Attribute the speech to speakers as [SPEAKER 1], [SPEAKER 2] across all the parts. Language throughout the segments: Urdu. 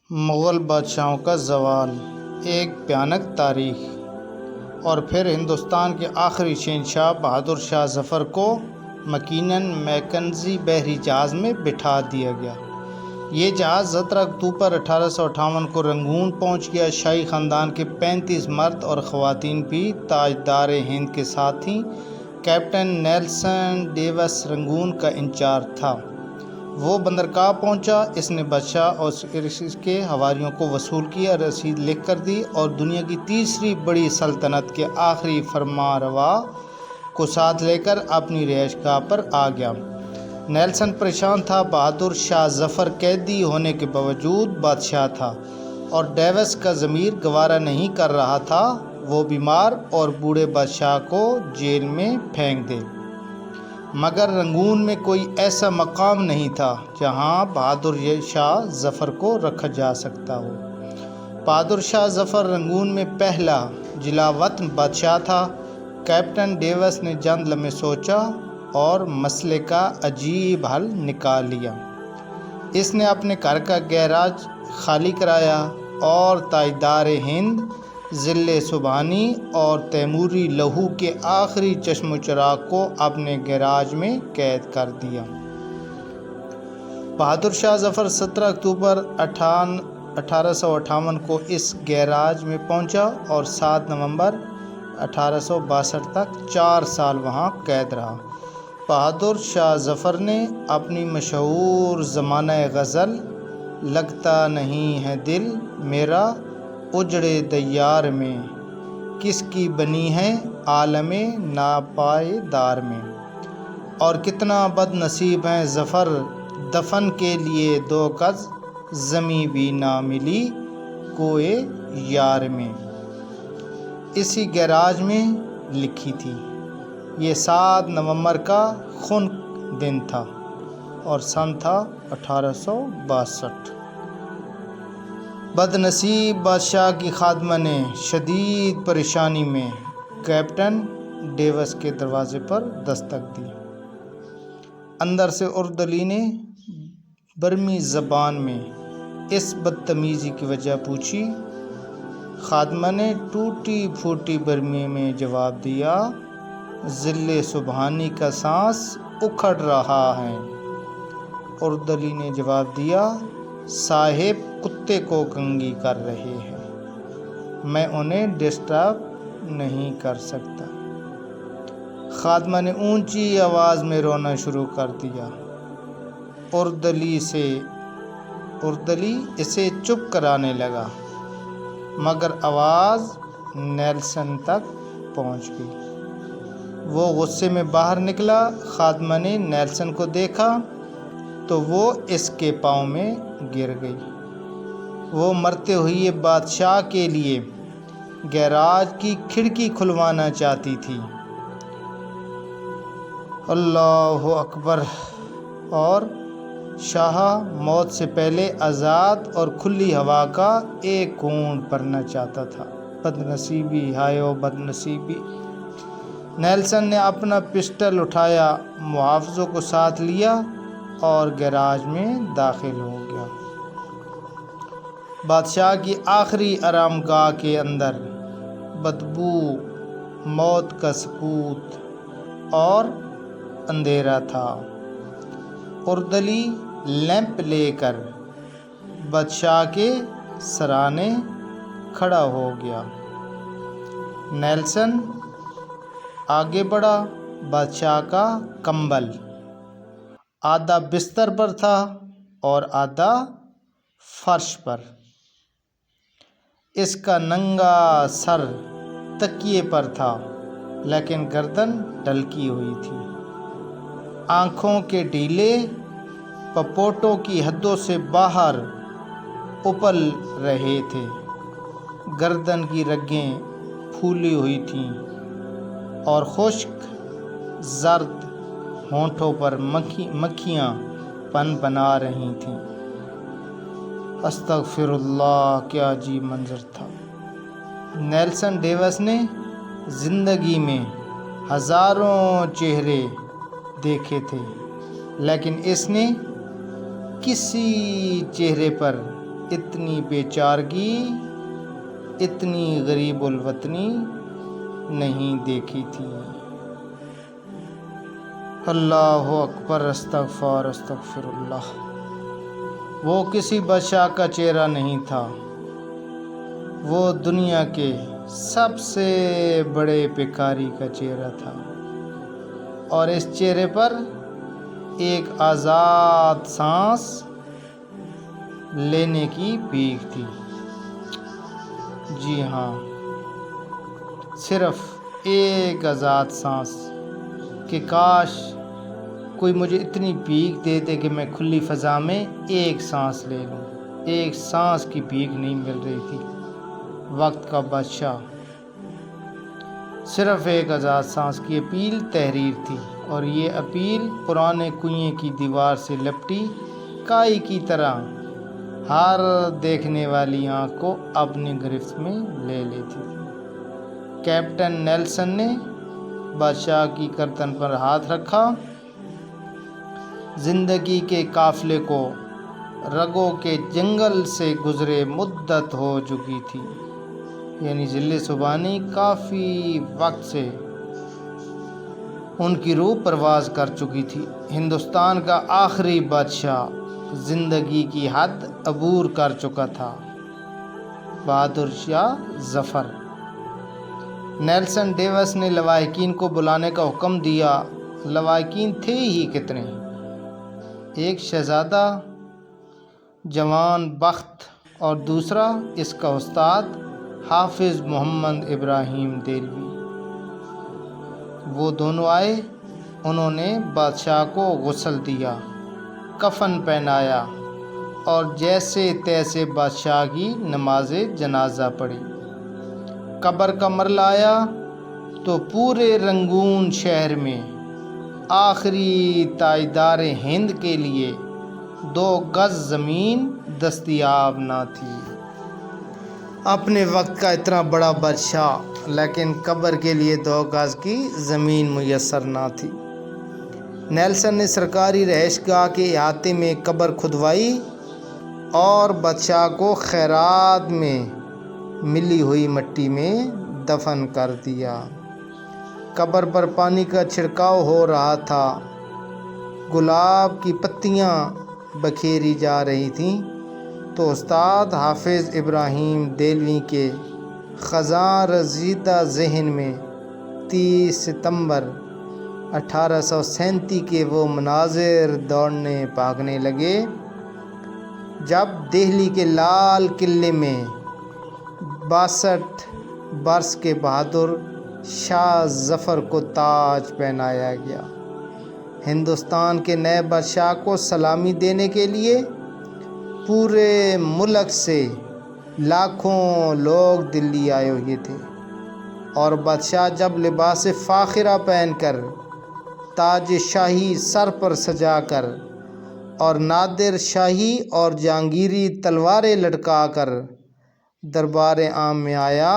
[SPEAKER 1] مغل بادشاہوں کا زوال، ایک بھیانک تاریخ۔ اور پھر ہندوستان کے آخری شہنشاہ بہادر شاہ ظفر کو مکیناً میکنزی بحری جہاز میں بٹھا دیا گیا۔ یہ جہاز 17 اکتوبر 1858 کو رنگون پہنچ گیا۔ شاہی خاندان کے 35 مرد اور خواتین بھی تاجدار ہند کے ساتھ تھیں۔ کیپٹن نیلسن ڈیوس رنگون کا انچارج تھا۔ وہ بندرگاہ پہنچا۔ اس نے بادشاہ اور اس کے حواریوں کو وصول کیا، رسید لکھ کر دی اور دنیا کی تیسری بڑی سلطنت کے آخری فرمانروا کو ساتھ لے کر اپنی رہائش گاہ پر آ گیا۔ نیلسن پریشان تھا۔ بہادر شاہ ظفر قیدی ہونے کے باوجود بادشاہ تھا اور ڈیوس کا ضمیر گوارا نہیں کر رہا تھا وہ بیمار اور بوڑھے بادشاہ کو جیل میں پھینک دے۔ مگر رنگون میں کوئی ایسا مقام نہیں تھا جہاں بہادر شاہ ظفر کو رکھا جا سکتا ہو۔ بہادر شاہ ظفر رنگون میں پہلا جلا وطن بادشاہ تھا۔ کیپٹن ڈیوس نے چند لمحے سوچا اور مسئلے کا عجیب حل نکال لیا۔ اس نے اپنے گھر کا گیراج خالی کرایا اور تاجدار ہند، ضلع سبحانی اور تیموری لہو کے آخری چشم و چراغ کو اپنے گیراج میں قید کر دیا۔ بہادر شاہ ظفر 17 اکتوبر 1858 کو اس گیراج میں پہنچا اور 7 نومبر 1862 تک 4 سال وہاں قید رہا۔ بہادر شاہ ظفر نے اپنی مشہور زمانہ غزل "لگتا نہیں ہے دل میرا اجڑے دیار میں، کس کی بنی ہے عالم ناپائیدار میں، اور کتنا بد نصیب ہے ظفر دفن کے لیے 2 گز زمیں بھی نہ ملی کوئے یار میں"، اسی گیراج میں لکھی تھی۔ یہ 7 نومبر کا خنک دن تھا اور سن تھا 1862۔ بد نصیب بادشاہ کی خادمہ نے شدید پریشانی میں کیپٹن ڈیوس کے دروازے پر دستک دی۔ اندر سے اردلی نے برمی زبان میں اس بدتمیزی کی وجہ پوچھی۔ خادمہ نے ٹوٹی پھوٹی برمی میں جواب دیا، "ضلع سبحانی کا سانس اکھڑ رہا ہے"۔ اردلی نے جواب دیا، "صاحب کتے کو کنگھی کر رہے ہیں، میں انہیں ڈسٹرب نہیں کر سکتا"۔ خادمہ نے اونچی آواز میں رونا شروع کر دیا۔ اردلی اسے چپ کرانے لگا، مگر آواز نیلسن تک پہنچ گئی۔ وہ غصے میں باہر نکلا۔ خادمہ نے نیلسن کو دیکھا تو وہ اس کے پاؤں میں گر گئی۔ وہ مرتے ہوئے بادشاہ کے لیے گیراج کی کھڑکی کھلوانا چاہتی تھی۔ اللہ اکبر! اور شاہ موت سے پہلے آزاد اور کھلی ہوا کا ایک گھونٹ بھرنا چاہتا تھا۔ بد نصیبی، ہائے و بد نصیبی! نیلسن نے اپنا پسٹل اٹھایا، محافظوں کو ساتھ لیا اور گیراج میں داخل ہو گیا۔ بادشاہ کی آخری آرام گاہ کے اندر بدبو، موت کا سکوت اور اندھیرا تھا۔ اردلی لیمپ لے کر بادشاہ کے سرانے کھڑا ہو گیا۔ نیلسن آگے بڑھا۔ بادشاہ کا کمبل آدھا بستر پر تھا اور آدھا فرش پر۔ اس کا ننگا سر تکیے پر تھا لیکن گردن ڈھلکی ہوئی تھی۔ آنکھوں کے ڈھیلے پپوٹوں کی حدوں سے باہر اپل رہے تھے۔ گردن کی رگیں پھولی ہوئی تھیں اور خشک زرد ہونٹوں پر مکھیاں پن بنا رہی تھیں۔ استغفر اللہ! کیا عجیب منظر تھا! نیلسن ڈیوس نے زندگی میں ہزاروں چہرے دیکھے تھے لیکن اس نے کسی چہرے پر اتنی بیچارگی، اتنی غریب الوطنی نہیں دیکھی تھی۔ اللہ اکبر، استغفار استغفر اللہ۔ وہ کسی بادشاہ کا چہرہ نہیں تھا، وہ دنیا کے سب سے بڑے بھکاری کا چہرہ تھا، اور اس چہرے پر ایک آزاد سانس لینے کی بھیک تھی۔ جی ہاں، صرف ایک آزاد سانس، کہ کاش کوئی مجھے اتنی بھیک دے دے کہ میں کھلی فضا میں ایک سانس لے لوں۔ ایک سانس کی بھیک نہیں مل رہی تھی۔ وقت کا بادشاہ، صرف ایک آزاد سانس کی اپیل تحریر تھی، اور یہ اپیل پرانے کنویں کی دیوار سے لپٹی کائی کی طرح ہر دیکھنے والی آنکھ کو اپنی گرفت میں لے لیتی تھی۔ کیپٹن نیلسن نے بادشاہ کی گردن پر ہاتھ رکھا۔ زندگی کے قافلے کو رگوں کے جنگل سے گزرے مدت ہو چکی تھی، یعنی ذل سبحانی کافی وقت سے ان کی روح پرواز کر چکی تھی۔ ہندوستان کا آخری بادشاہ زندگی کی حد عبور کر چکا تھا، بہادر شاہ ظفر۔ نیلسن ڈیوس نے لواحقین کو بلانے کا حکم دیا۔ لواحقین تھے ہی کتنے، ایک شہزادہ جوان بخت اور دوسرا اس کا استاد حافظ محمد ابراہیم دہلوی۔ وہ دونوں آئے، انہوں نے بادشاہ کو غسل دیا، کفن پہنایا اور جیسے تیسے بادشاہ کی نماز جنازہ پڑھی۔ قبر کا مرحلہ آیا تو پورے رنگون شہر میں آخری تاجدار ہند کے لیے 2 گز زمین دستیاب نہ تھی۔ اپنے وقت کا اتنا بڑا بادشاہ، لیکن قبر کے لیے 2 گز کی زمین میسر نہ تھی۔ نیلسن نے سرکاری رہائش گاہ کے احاطے میں قبر کھدوائی اور بادشاہ کو خیرات میں ملی ہوئی مٹی میں دفن کر دیا۔ قبر پر پانی کا چھڑکاؤ ہو رہا تھا، گلاب کی پتیاں بکھیری جا رہی تھیں، تو استاد حافظ ابراہیم دہلوی کے خزاں رسیدہ ذہن میں 30 ستمبر 1837 کے وہ مناظر دوڑنے بھاگنے لگے جب دہلی کے لال قلعے میں 62 برس کے بہادر شاہ ظفر کو تاج پہنایا گیا۔ ہندوستان کے نئے بادشاہ کو سلامی دینے کے لیے پورے ملک سے لاکھوں لوگ دلی آئے ہوئے تھے، اور بادشاہ جب لباس فاخرہ پہن کر، تاج شاہی سر پر سجا کر اور نادر شاہی اور جہانگیری تلواریں لٹکا کر دربار عام میں آیا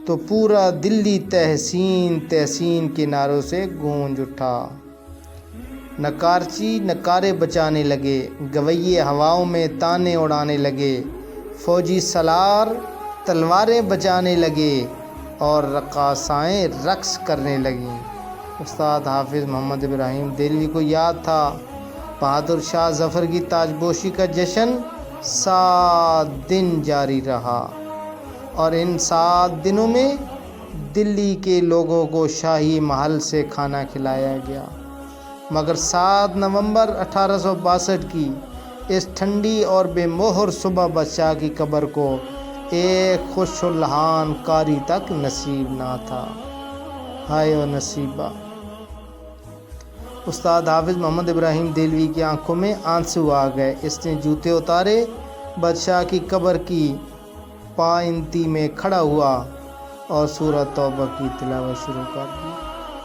[SPEAKER 1] تو پورا دلی تحسین تحسین کے نعروں سے گونج اٹھا۔ نقارچی نقارے بجانے لگے، گویے ہواؤں میں تانے اڑانے لگے، فوجی سالار تلواریں بجانے لگے اور رقاصائیں رقص کرنے لگیں۔ استاد حافظ محمد ابراہیم دہلوی کو یاد تھا، بہادر شاہ ظفر کی تاجپوشی کا جشن 7 دن جاری رہا، اور ان 7 دنوں میں دلی کے لوگوں کو شاہی محل سے کھانا کھلایا گیا۔ مگر 7 نومبر 1862 کی اس ٹھنڈی اور بے مہر صبح بادشاہ کی قبر کو ایک خوش الحان قاری تک نصیب نہ تھا۔ ہائے و نصیبہ! استاد حافظ محمد ابراہیم دہلوی کی آنکھوں میں آنسو آ گئے۔ اس نے جوتے اتارے، بادشاہ کی قبر کی پائنتی میں کھڑا ہوا اور سورہ توبہ کی تلاوت شروع کر دی۔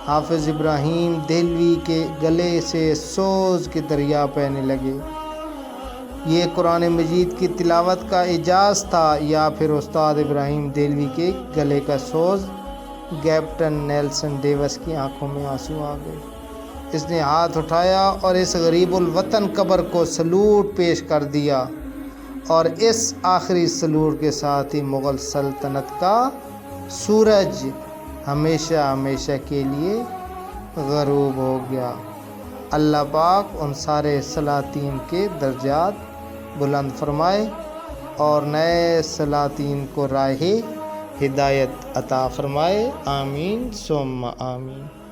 [SPEAKER 1] حافظ ابراہیم دہلوی کے گلے سے سوز کے دریا بہنے لگے۔ یہ قرآن مجید کی تلاوت کا اعجاز تھا یا پھر استاد ابراہیم دہلوی کے گلے کا سوز؟ کیپٹن نیلسن ڈیوس کی آنکھوں میں آنسو آ گئے۔ اس نے ہاتھ اٹھایا اور اس غریب الوطن قبر کو سلوٹ پیش کر دیا اور اس آخری سلور کے ساتھ ہی مغل سلطنت کا سورج ہمیشہ ہمیشہ کے لیے غروب ہو گیا۔ اللہ پاک ان سارے سلاطین کے درجات بلند فرمائے اور نئے سلاطین کو راہ ہدایت عطا فرمائے، آمین ثم آمین۔